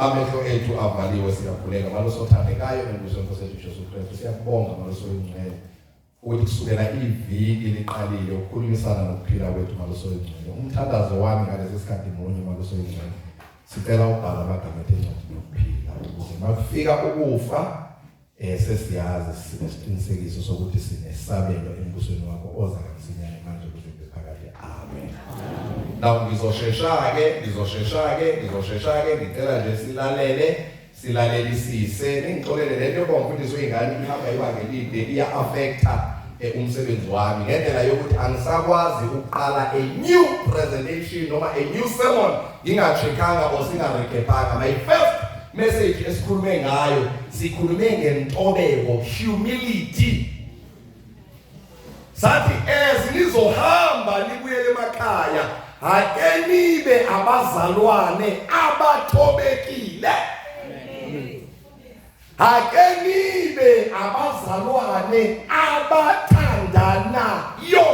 amehlo ethu avaliwe siyakhuleka maloso thandekayo nenkosi yenkosi yethu Jesu Kristu siyabonga maloso ingcwele ukuthi kusukela iviki liqalile ukukhulumisana nokuphila kwethu maloso ingcwele umthandazo wami ngalesi sikhathi munye maloso ingcwele sicela ubhala amagama ethu encwadini yokuphila ukuze makufika ukufa sesiyazi sinesiqinisekiso sokuthi sinesabelo embusweni wakho oza kamsinyane manje kuze phakathi amen. Now ngizoshesha-ke ngicela nje silalelisise ningixolele lento bomfundisi wengane ihamba ibanga elide iya-affecta umsebenzi wami ngendlela yokuthi angisakwazi ukuqala a new presentation noma a new sermon nginga-checkanga or singa-recapanga. My first message esikhulume ngayo sikhulume ngentobeko, humility. Sathi nizohamba nibuyele emakhaya ake nibe abazalwane abathobekile. Ake nibe abazalwane abathandanayo.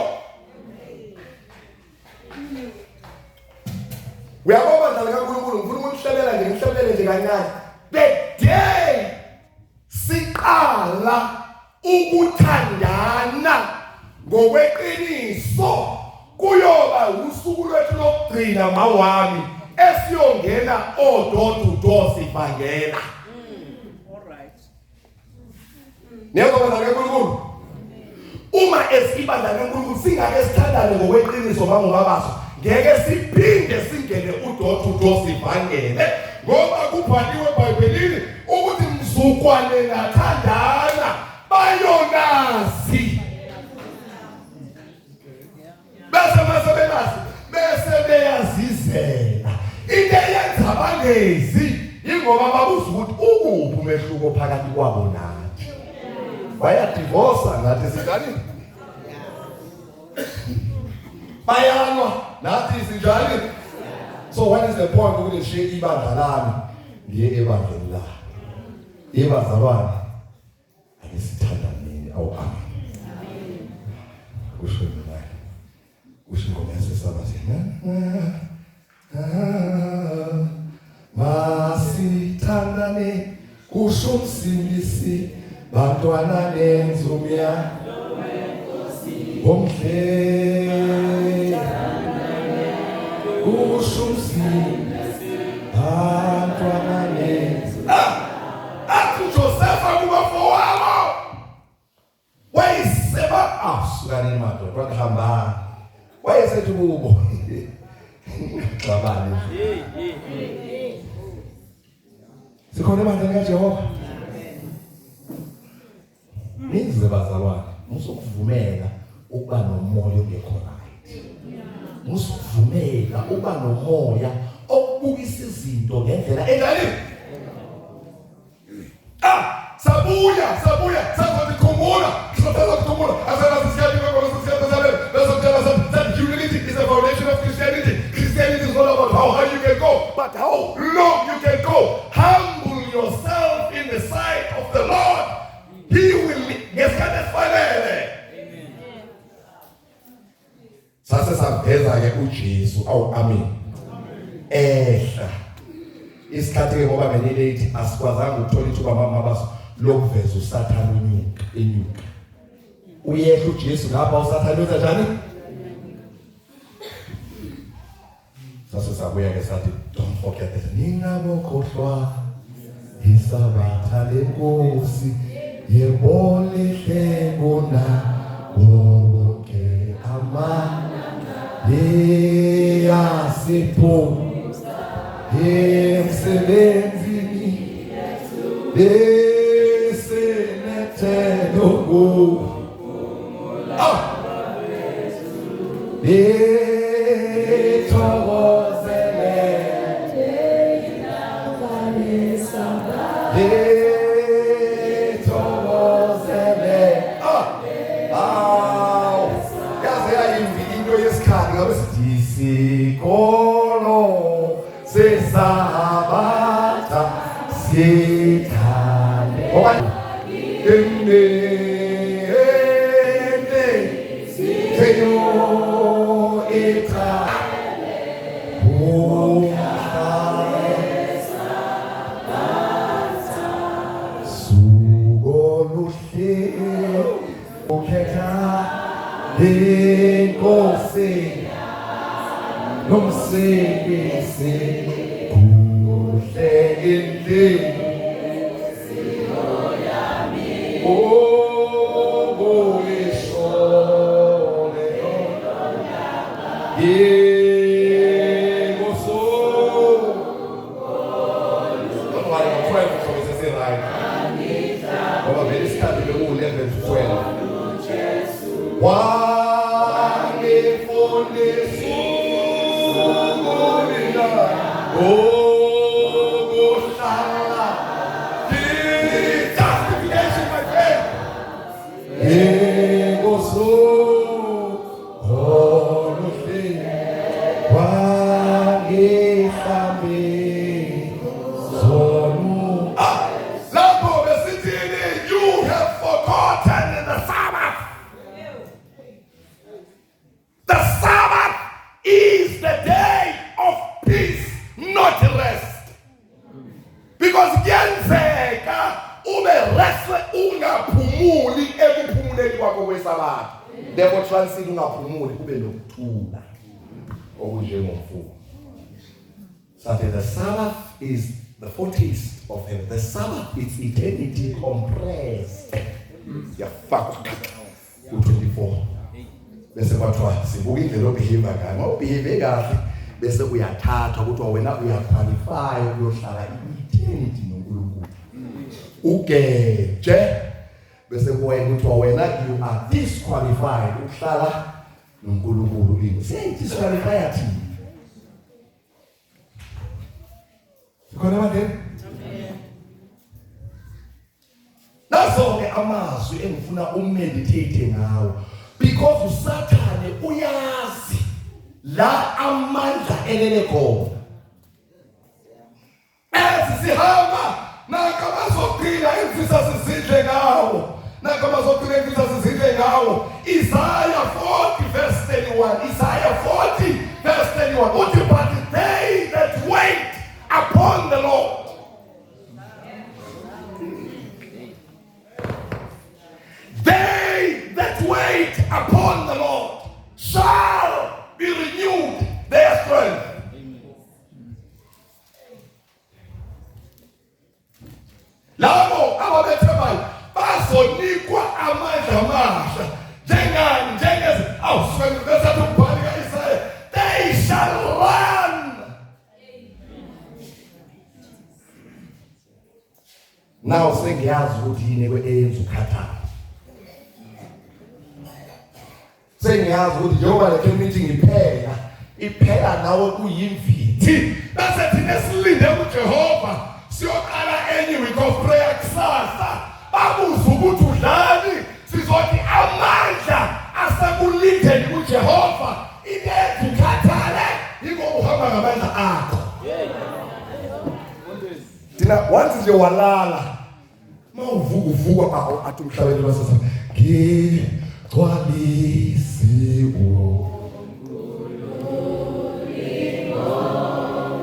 Uyabona ndala kaNkulunkulu ngifuna ngihlebele nje kancane. The day siqala ukuthandana ngokweqiniso kuyoba usuku lwethu lokugcina mawami esiyongena door to door sibangela. Alright. Niyabona kaNkulunkulu. Uma esibandla kaNkulunkulu singake sithandane ngokweqiniso bangobabaso ngeke siphinde singene door to door sibangele ngoba kubhaliwe eBhayibhelini ukuthi mzukwane nathandana bayonazi. Bese beyazizela into eyenza bangezi ingoba babuza ukuthi ukuphi umehluko phakathi kwabo nathi. Bayadivorsa nathi sinjani? Bayanwa nathi sinjani? So what is the point ukuthi ngishiye ibandla lami ngiye ebandleni la? Ibazalwane angisithandaneni awu amen. Kusho naye. Kusho ngoma yasesabasini. Masithandane kusho umsindisi bantwana nenzumya omhle kusho umsindisi bantwana nenzumya. Athi Josepha kubafowabo wayiseba asukani madoda kwahamba wayesethi kubo xabane sikhona ebandleni kaJehova. Nize bazalwane musukuvumela ukuba nomoya ongekho right. Musukuvumela ukuba nomoya okubukisa izinto ngendlela enjani. Sabuya sazokukhumula that humility is the foundation of Christianity. Christianity is not about how high you can go, but how low you can go. Humble yourself in the sight of the Lord. He will ngesikhathi. Sasa sabheza ke uJesu awu amen. Isikhathi ke ngoba benilate asikwazanga ukuthola ithuba mamabaso lokuveza uSathane enyuka. Uyehla uJesu lapha uSathane wenza njani? Sasa sabuya ke sathi don't forget that ningabokhohlwa isabatha lenkosi yebonile bona wonke yasiphuza emsebenzini esenethelo isikolo sesabatha sithande nomsebenzi kuhle endlini Therefore, transit ungaphumuli kube nokuthula okunjengomfuko. So the Sabbath is the foretaste of heaven. The Sabbath is eternity compressed. Yafakwa ku-24. Bese kwathiwa sibuka indlela obehave ngayo. Uma ubehave kahle bese uyathathwa ukuthi wena uyaqualify ukuyohlala i-eternity noNkulunkulu. Ugeje bese kuwena ukuthi wena you are disqualified ukuhlala noNkulunkulu kimi. Say disqualify athi. Sikhona manje? Amen. Nazo-ke amazwi engifuna umeditate ngawo because uSathane uyazi la amandla elele khona. Sihamba nakabazogcina imfisa sizidle ngawo. Isaiah 40 verse 31. Isaiah 40 verse 31. But they that wait upon the Lord. They that wait upon the Lord shall be renewed their strength. Labo ababethemayo bazonikwa amandla amasha njengezi awusebenzisa umbhali kaIsaiah, they shall run. Now sengiyazi ukuthi yini kweyenza ukhathala. Sengiyazi ukuthi njengoba le meeting iphela nawe kuyimvithi bese thina silinde uJehova siyoqala enye week of prayer kusasa. Babuza ukuthi udlani sizothi amandla asekulindeni kuJehova inenze ukhathale ingoba uhamba ngamandla akho. Thina once nje walala mawuvuka athi umhlabeni wasasa ngigcwalisiwe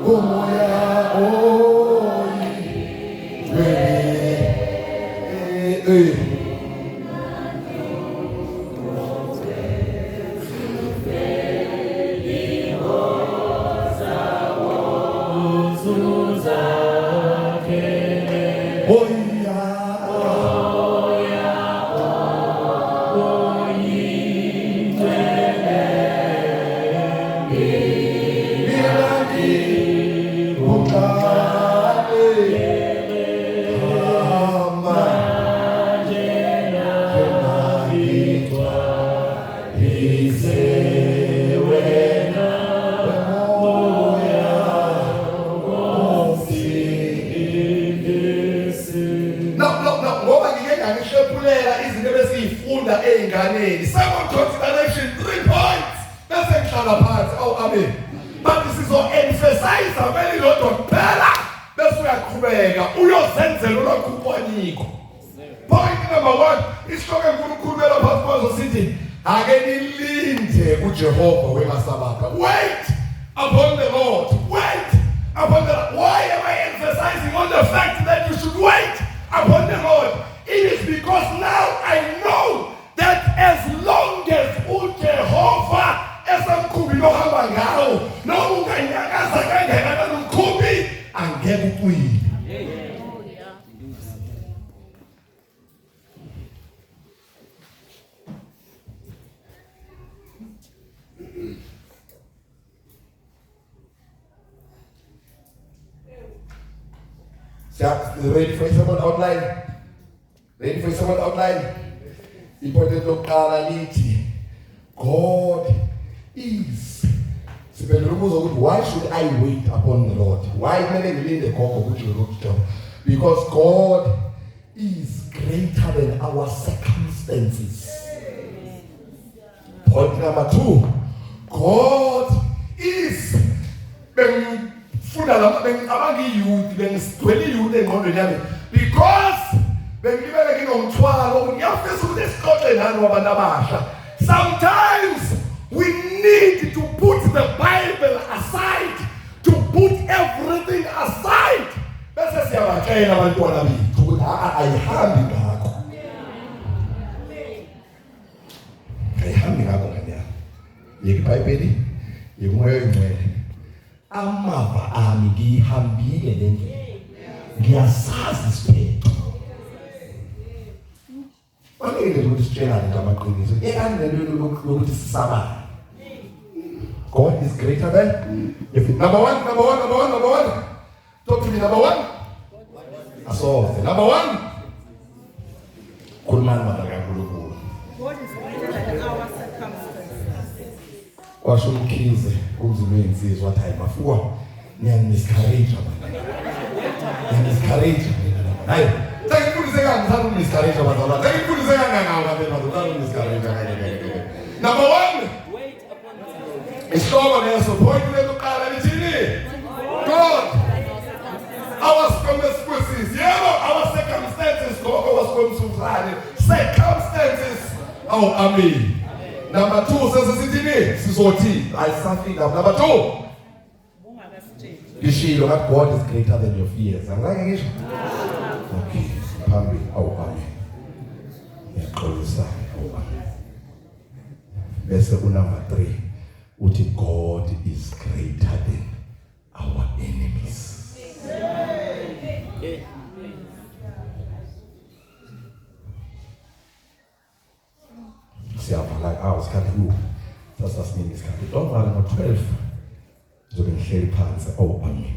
umoya siyabaleka izinto besiyifunda einganeni. Second consideration 3 points. Bese ngihlala phansi. Oh amen. But sizo-emphasize vele lodwa kuphela bese uyaqhubeka uyozenzela olwakhuphwaniko. Point number 1, isihloko engifuna ukukhulumela phansi kwazo sithi ake nilinde kuJehova wemasabapha. Wait upon the Lord. Wait upon the Lord. Why am I emphasizing on the fact that you should wait upon the Lord? It is because now I know that as long as uJehova esamkhumbi lohamba ngawo noma unganyakaza kangakanani umkhumbi angeke uqwile. Ready for someone outline? Ready for someone outline? Important lokuqala lithi God is. Why should I wait upon the Lord? Why because God is greater than our circumstances. Point number 2, God is because sometimes we need to put the Bible aside, to put everything aside. Bese siyabakela abantwana bethu ukuthi ayihambi ngakho. Ayihambi ngakho ngani. Yeke iBhayibheli, yemoya engcwele. Amava ami ngihambile lendlela. Ngiyasazi isiphetho. Angeke ukuthi sitshela ngamaqiniso. Ekanelelo lokuthi sisabane. God is greater than if number one. Talk to me, number 1. So, number 1. God is greater than our circumstances. Washumkhize kumzulu insizwa wathi mafua niyangiscourage abantu. Niyangiscourage mina. Hayi, ngikufundise kangakanani umiscourage abazalwane. Ngikufundise kangakanani abazalwane umiscourage. Number 1. Isihloko leso point lokuqala lithini? God. Our circumstances, our circumstances, circumstances. Oh, amen. Number 2 says sizothi I something up. Number 2. Ishilo that God is greater than your fears. Angake ngisho? Okay. Phambi. Oh, amen. Ngiyaxolisa. Oh, amen. Bese number 3. Uthi God is greater than our enemies. Siyavala awusikhathi ku sasasiningi isikhathi donvala ngo-12 zobe ngihleli phansi. Oh amen.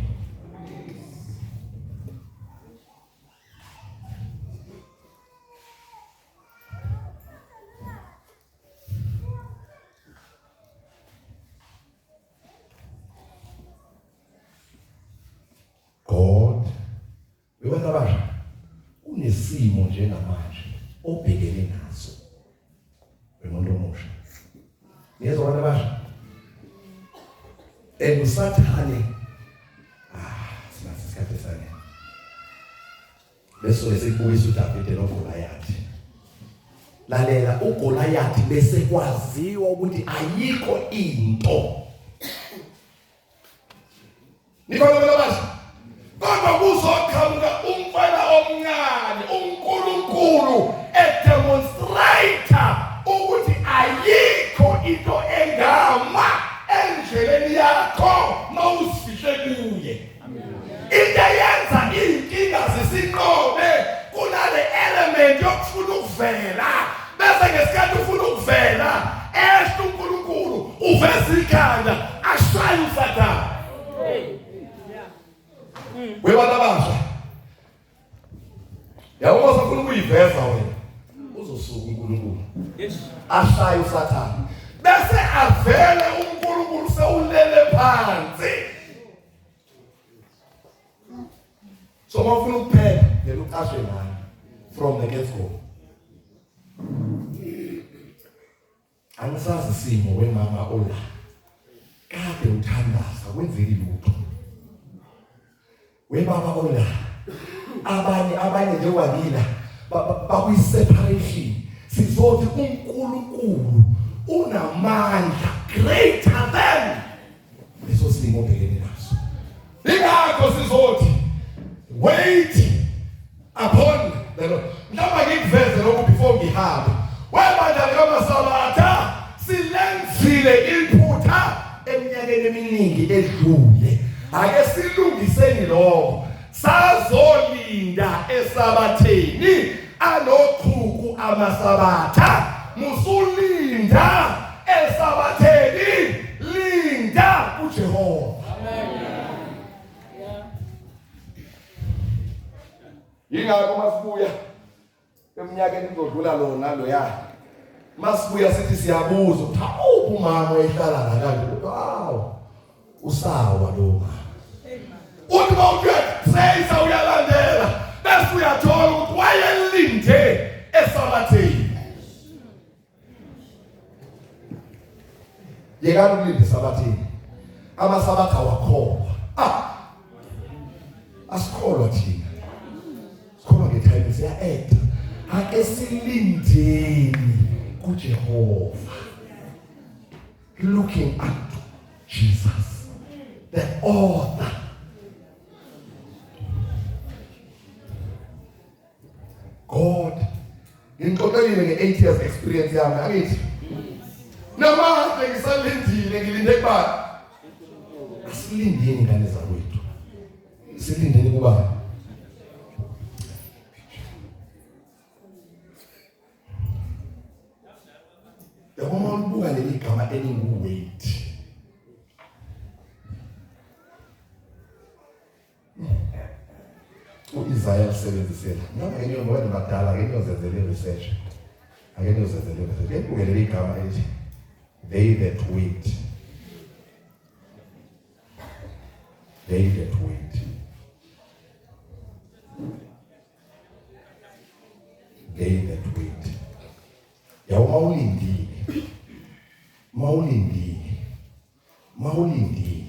God wena basha unesimo njengamanje obhekene naso umuntu omusha. Yezwa abantu basha usathane singasikhathi sane bese esikubuyisa uDavide noGoliath. Lalela uGoliath bese kwaziwa ukuthi ayikho into nikolobela basha kodwa kuzoqhamuka umfana omncane uNkulunkulu edemonstrate ukuthi ayikho into engama endleleni yakho mawusihle kuye. Into yenza inkinga zisinqobe kunale element yokufuna ukuvela bese ngesikhathi ufuna ukuvela esho uNkulunkulu uveza ikhanda ashaya uSathane. Webalabasha yabo usafuna ukuyiveza wena uzosuka uNkulunkulu ashaya uSathane bese avele uNkulunkulu sewulele phansi. So mawufuna ukuphela ngeke uqashwe ngani from the get go. Angisazi isimo wemama ola. Kade uthandaza kwenzeki lutho. Webaba ola. Abanye nje wabila bakuyi separation. Sizothi uNkulunkulu unamandla greater than leso simo obhekene naso. Ingakho sizothi wait upon the Lord. Noma ngikuveze lokho before ngihambe. Webandla likaMasabatha silenzile inphutha eminyakeni eminingi edlule. Ake silungiseni lokho. Sazolinda esabatheni anochuku amasabatha. Musulinda esabatheni, linda uJehova. Yingakho masibuya eminyakeni izodlula lona loya. Masibuya sithi siyabuza ukuthi awuphi umama oyihlala nakanjani. Hawu. Usawa lo mama. Uthi bawuthi sayisa uyalandela bese uyathola ukuthi wayelinde esabatheni. Yekani ukulinde esabatheni. Amasabatha wakholwa. Asikholwa thina. Sikholwa ngetime siya act. Ake silindeni kuJehova. Looking unto Jesus, the author. God, ngixoxelile nge8 years experience yami akithi. Namanje ngisalindile ngilinde kuba asilindeni ngane zakwethu. Silindeni kuba yabona ubuka leli gama elingu wait. Isaiah 77. Noma ngenye ngoba badala ngenye uzenzele research. Akene uzenzele research. Ngebuke leli gama elithi they that wait. They that wait. They that wait. Yawo mawulindile. Mawulindile.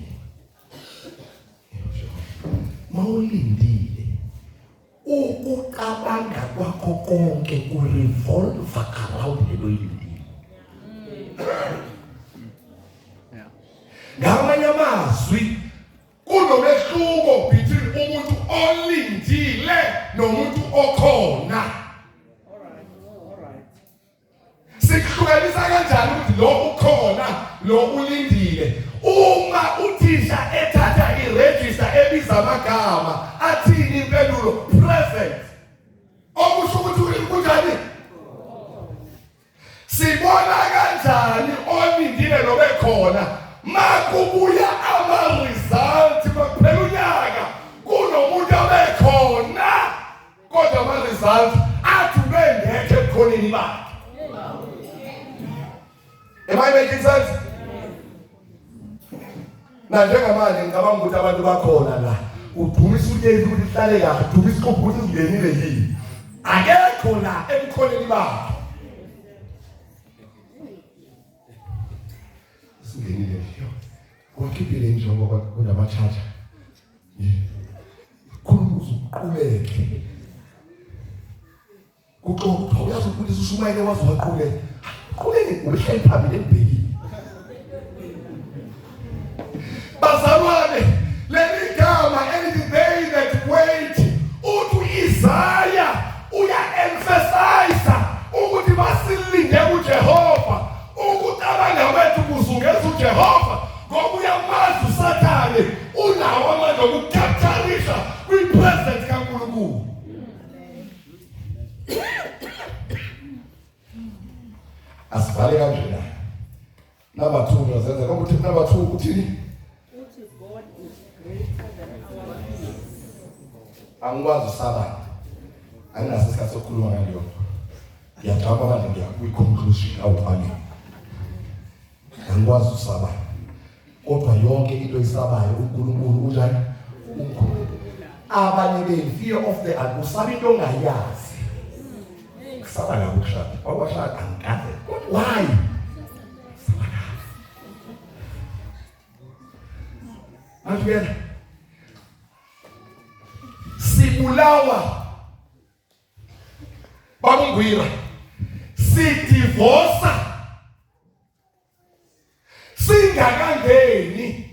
Ukucabanga kwakho konke ku revolve around lelo ilindile. Ngamanye amazwi kunomehluko between umuntu olindile nomuntu okhona. Sikuhlukanisa kanjani ukuthi lo ukhona lo ulindile? Uma uthisha ethatha iregister ebiza amagama athini impendulo present. Okusho ukuthi kunjani? Sibona kanjani olindile nobekhona makubuya ama results makuphela unyaka kunomuntu obekhona kodwa ama results athi bengekho ekhoneni bakhe. Am I making sense? Na njengamanje ngicabanga ukuthi abantu bakhona la udumisa uThezi ukuthi ihlale kahle, udumisa ukuthi singenile yini. Akekho la emkhoneni bakhe. Singenile nje. Wakhiphile injongo kunama charger. Khuluza uqhubeke. Kuxoxa uyazi ukuthi uShumayela wazwaqhubeka. Qhubeke uhleli phambili embhekile. Bazalwane, leli gama elithi they that wait, uthi Isaiah uya-emphasize ukuthi basilinde kuJehova, ukuthi abangabethu kuzungeza uJehova, ngoba uyamazi uSathane unawo amandla okukapitalisha kwi-presence kaNkulunkulu. Asibhale kanjena. Number 2 ngiyozenza ngoba uthi number 2 uthini? Angikwazi usabana. Anginaso isikhathi sokukhuluma ngaleyo. Ngiyajaba manje ngiyakuyi-conclusion awuphani. Angikwazi usabana. Kodwa yonke into esabayo uNkulunkulu unjani? Unkulu. Abanye fear of the unsaba into ongayazi. kusaba kabi ukushada. Awashada angikaze. Why? Together. Sibulawa babungwira sidivosa singakangeni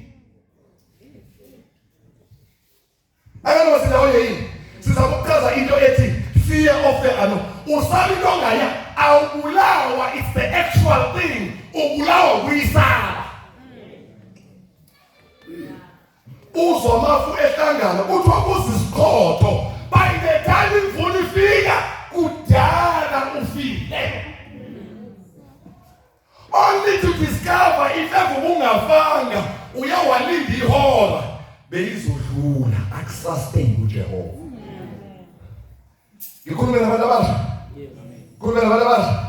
akano silawo yini sizakuchaza into ethi fear of the unknown. Usabi longaya awubulawa, it's the actual thing. Ubulawa kuyisaba. Uzomafu ehlangana kuthiwa kuzisiqotho. By the time imvula ifika kudala ufile. Only to discover if ever ungafanga uyawalinda ihora beyizodlula akusustain uJehova. Ngikhuluma nabantu abasha. Khuluma nabantu abasha.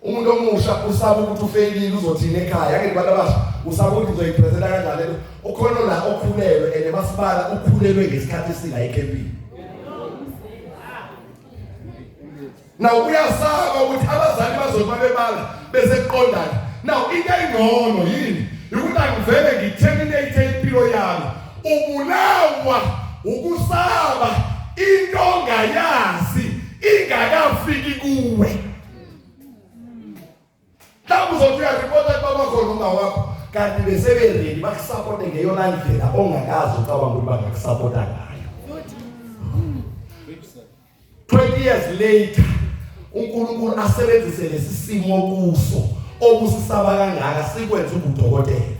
Umuntu omusha usaba ukuthi ufailile uzothina ekhaya. Ake nabantu abasha usaba ukuthi uzoyipresenta kanjani lento. Ukhona la okhulelwe ene masibala ukhulelwe ngesikhathi sila ecampini. Now uyasaba ukuthi abazali bazoba bebala bese kuqondana. Now into engcono yini ukuthi angivele ngiterminate impilo yami. Ubulawa ukusaba into ongayazi ingakafiki kuwe. Lapho uzofika report baba khona uma wakho kanti bese beredi bakusupport ngeyona ndlela ongakazi ucabanga ukuthi bangakusupporta ngayo. 20 years later uNkulunkulu asebenzise lesi simo kuso obusisaba kangaka sikwenza ubudokotela.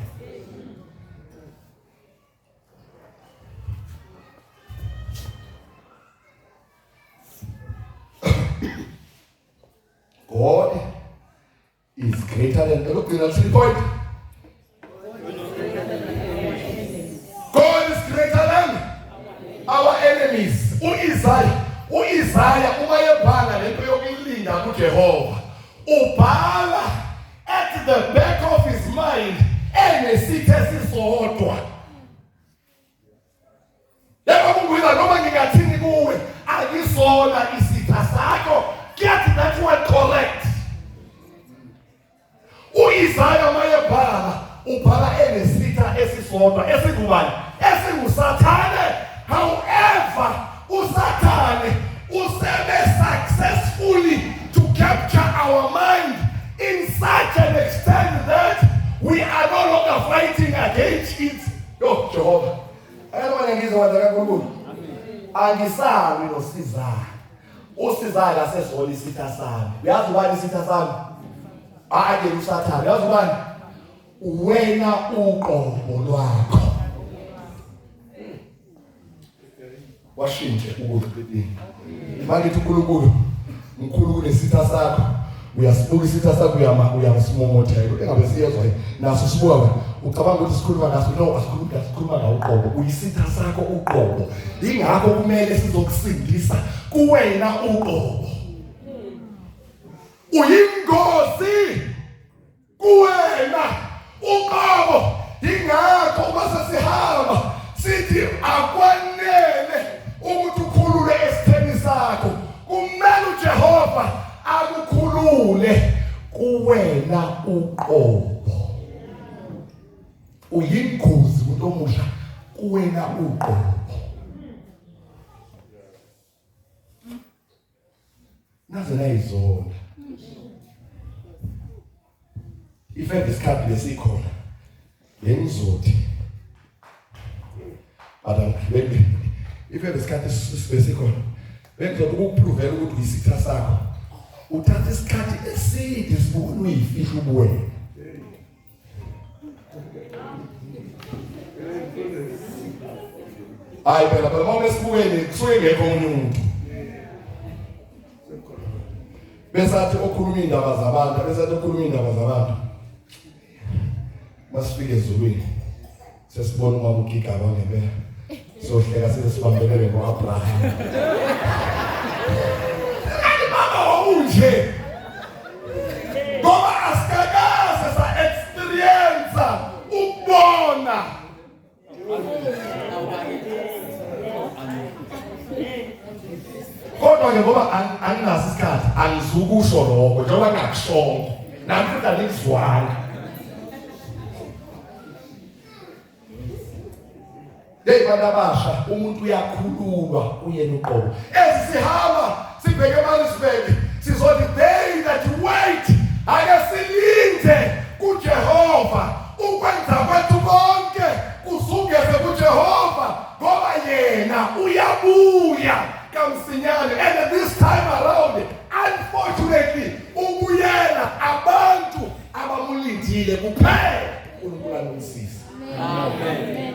God is greater than look at the point. God is greater than our enemies. Isaiah uma yebhala lento yokulinda kuJehova ubhala at the back of his mind enesithe sisodwa. Yebo kungwina noma ngingathini kuwe akisona isitha sakho. Get that one correct. Isaiah mayebhala ubhala enesitha esisodwa esingubani esingusathane. However usathane usebe successfully to capture our mind in such an extent that we are no longer fighting against it. Yo Jehovah ayabona ngizokwenza kaNkulunkulu angisabi nosizana usizana asesona isitha sami. Uyazi ubani isitha sami? Ake usathane. Uyazi ubani? Wena uqobo lwakho washintshe ukuthi manje uNkulunkulu mkhulu kunesitha sakho uyasibuka isitha sakho uyasimomotela engabe siyezwa naso sibuka ucabanga ukuthi sikhuluma ngaso no asikhuluma ngawo uqobo uyisitha sakho uqobo ingakho kumele sizokusindisa kuwena uqobo uyingozi kuwena uqobo ingakho uma sesihamba sithi akwanele ukuthi ukhulule esitheni sakho. Kumele uJehova akukhulule kuwena uqobo. Uyingozi umuntu omusha kuwena uqobo. Nazo nayizona. Ife isikhathi lesikhona. Yenizothi. Adam baby. Ife isikhathi sesikhona. Bengizothi ukuprove ukuthi uyisitha sakho. Uthatha isikhathi eside sibone uyifihla ubuwena. Hayi phela uma mesibukene kusuke ngekho umuntu. Besathi okhuluma indaba zabantu. Masifike ezulwini. Sesibona uma ukigaba ngempela. Sohleka sesibambelele ngoAbraham. Mama unje. Ngoba asikakaze sa experience ukubona. Kodwa ke ngoba anginaso isikhathi angizukusho lokho njengoba ngakushongo nami futhi angizwala. Bantu abasha umuntu uyakhululwa uyena uqobo. Sihamba sibheke eMaritzburg sizothi they that wait ake silinde kuJehova ukwenza kwethu konke kusungeze kuJehova ngoba yena uyabuya kamsinyane. And this time around unfortunately ubuyela abantu abamulindile kuphela uNkulunkulu anomsisi. Amen.